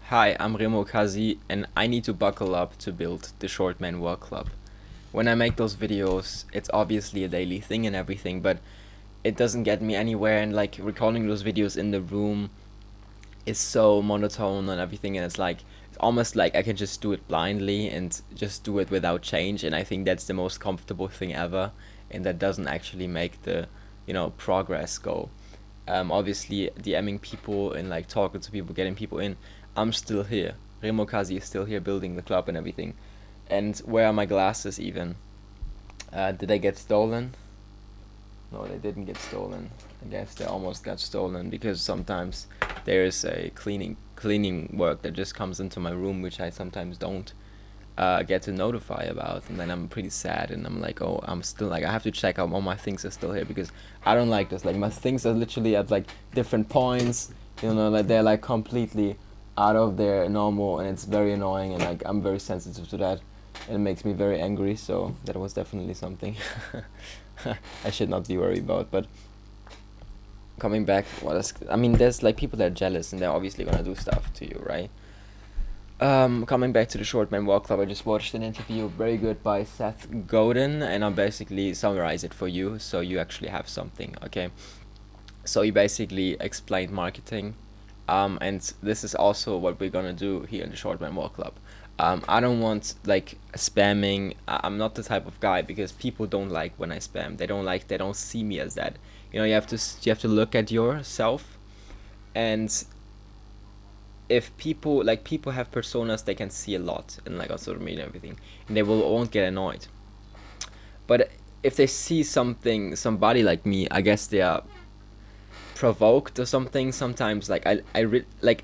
Hi, I'm Remo Kazzi, and I need to buckle up to build the Short Man Work Club. When I make those videos, it's obviously a daily thing and everything, but it doesn't get me anywhere. And like recording those videos in the room is so monotone and everything, and it's almost like I can just do it blindly and just do it without change. And I think that's the most comfortable thing ever, and that doesn't actually make the progress go. Obviously DMing people and like talking to people, getting people in. I'm still here. Remo Kazi is still here building the club and everything. And where are my glasses even? Did they get stolen? No, they didn't get stolen. I guess they almost got stolen because sometimes there's a cleaning work that just comes into my room, which I sometimes don't get to notify about, and then I'm pretty sad, and I'm like, oh, I'm still like, I have to check out all my things are still here because I don't like this. Like my things are literally at like different points, like they're like completely out of their normal, and it's very annoying, and like I'm very sensitive to that, and it makes me very angry. So that was definitely something I should not be worried about. But coming back, I mean, there's like people that are jealous, and they're obviously gonna do stuff to you, right? Coming back to the Short Man Walk Club, I just watched an interview, very good, by Seth Godin, and I'll basically summarize it for you so you actually have something, okay? So he basically explained marketing, and this is also what we're gonna do here in the Short Man Walk Club. I don't want like spamming. I'm not the type of guy because people don't like when I spam. They don't see me as that. You have to look at yourself, and if people have personas they can see a lot in like on social media and everything, and they won't get annoyed. But if they see somebody like me, I guess they are provoked or something. Sometimes like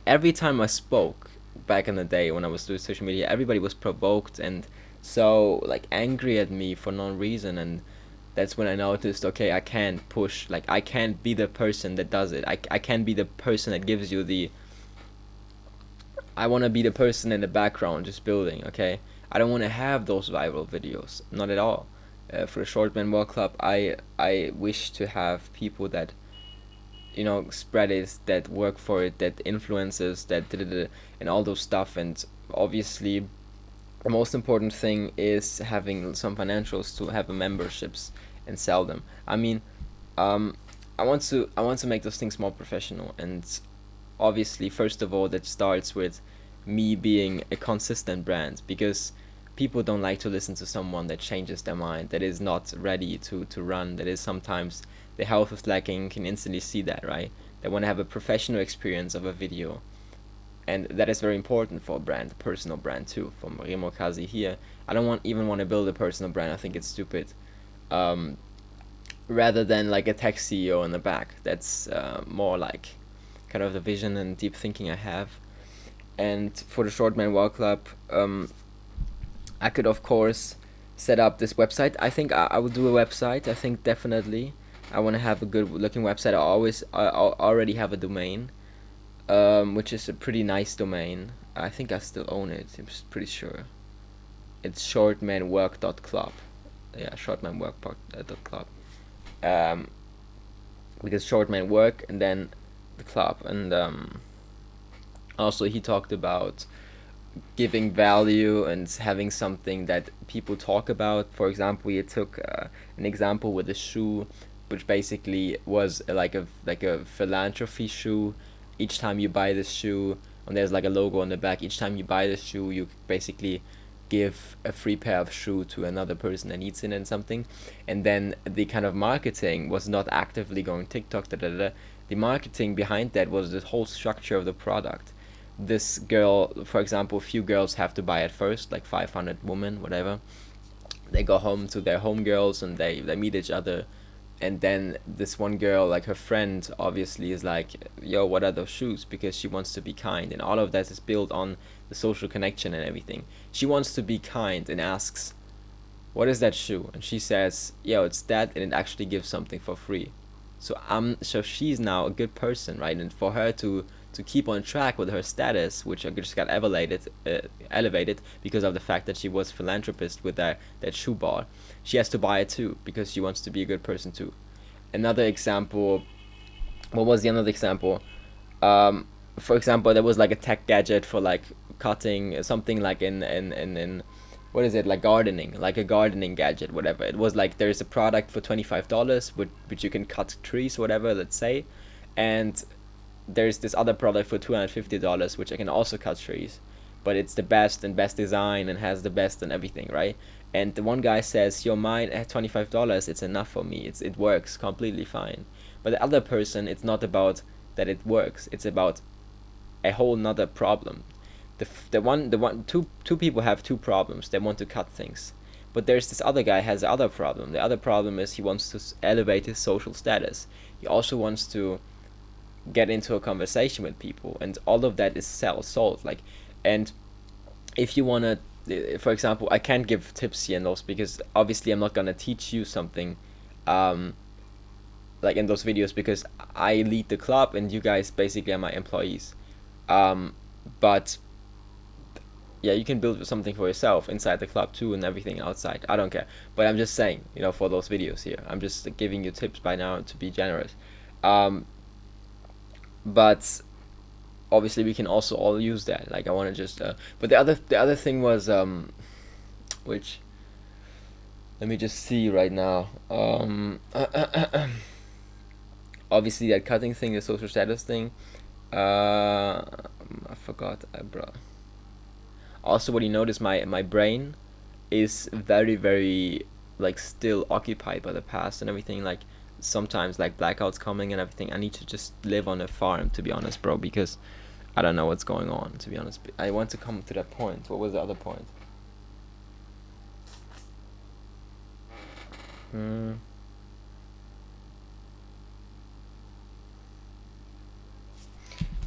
every time I spoke back in the day when I was doing social media, everybody was provoked and so like angry at me for no reason. And that's when I noticed, okay, I can't push, like I can't be the person that does it. I can't be the person that gives you the, I want to be the person in the background just building, okay? I don't want to have those viral videos, not at all. For the Short Man World Club, I wish to have people that spread it, that work for it, that influences, that and all those stuff. And obviously, the most important thing is having some financials to have memberships and sell them. I mean, I want to make those things more professional, and obviously first of all that starts with me being a consistent brand, because people don't like to listen to someone that changes their mind, that is not ready to run, that is sometimes the health is lacking, can instantly see that, right? They want to have a professional experience of a video, and that is very important for a brand, a personal brand too. From Remo Kazi here, I don't even want to build a personal brand. I think it's stupid. Rather than like a tech CEO in the back, that's more like kind of the vision and deep thinking I have. And for the Short Man Walk Club, I could of course set up this website. I think I will do a website. I think definitely I want to have a good looking website. I already have a domain, which is a pretty nice domain. I think I still own it. I'm pretty sure. It's shortmanwork.club. Yeah, shortmanwork.club. Because Shortman Work and then the club. And also he talked about giving value and having something that people talk about. For example, he took an example with a shoe, which basically was like a philanthropy shoe. Each time you buy this shoe, and there's like a logo on the back, each time you buy the shoe you basically give a free pair of shoe to another person that needs it and something. And then the kind of marketing was not actively going TikTok, the marketing behind that was the whole structure of the product. This girl, for example, few girls have to buy it first, like 500 women, whatever. They go home to their homegirls and they meet each other. And then this one girl, like her friend, obviously is like, yo, what are those shoes? Because she wants to be kind. And all of that is built on the social connection and everything. She wants to be kind and asks, what is that shoe? And she says, yo, it's that, and it actually gives something for free. So she's now a good person, right? And for her to keep on track with her status, which just got elevated because of the fact that she was philanthropist with that shoe bar, she has to buy it too because she wants to be a good person too. Another example, what was the another example? for example, there was like a tech gadget for like cutting something like in what is it, like gardening, like a gardening gadget, whatever. It was like there's a product for $25 which you can cut trees, whatever, let's say, and there's this other product for $250 which I can also cut trees, but it's the best and best design and has the best and everything, right? And the one guy says, "Yo, mine at $25, it's enough for me. It works completely fine." But the other person, it's not about that it works. It's about a whole nother problem. Two people have two problems. They want to cut things, but there's this other guy has the other problem. The other problem is he wants to elevate his social status. He also wants to get into a conversation with people, and all of that is solved. Like, and if you wanna, for example, I can't give tips here in those because obviously I'm not gonna teach you something, like in those videos, because I lead the club and you guys basically are my employees. But yeah, you can build something for yourself inside the club too and everything outside. I don't care. But I'm just saying, for those videos here, I'm just giving you tips by now to be generous. But obviously we can also all use that. Like I want to just but the other thing was which, let me just see right now. Obviously that cutting thing, the social status thing. I forgot, bro. Also, what you notice, my brain is very, very like still occupied by the past and everything. Like sometimes like blackouts coming and everything. I need to just live on a farm, to be honest, bro, because I don't know what's going on, to be honest. I want to come to that point. What was the other point?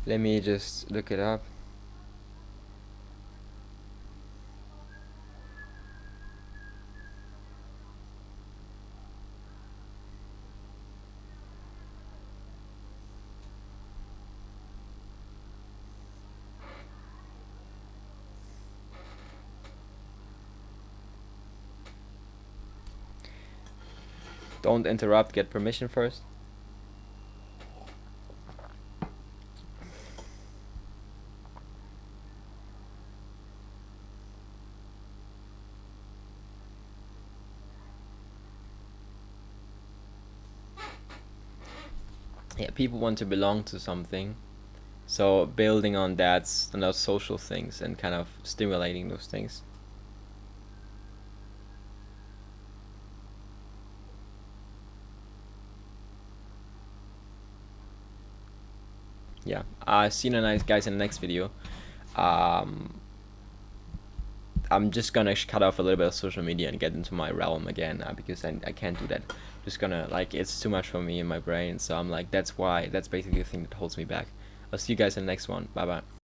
Let me just look it up. Don't interrupt, get permission first. Yeah, people want to belong to something. So building on that and those social things and kind of stimulating those things. Yeah, see you guys in the next video. I'm just gonna cut off a little bit of social media and get into my realm again, because I can't do that. Just gonna, like, it's too much for me in my brain, so I'm like, that's basically the thing that holds me back. I'll see you guys in the next one. Bye bye.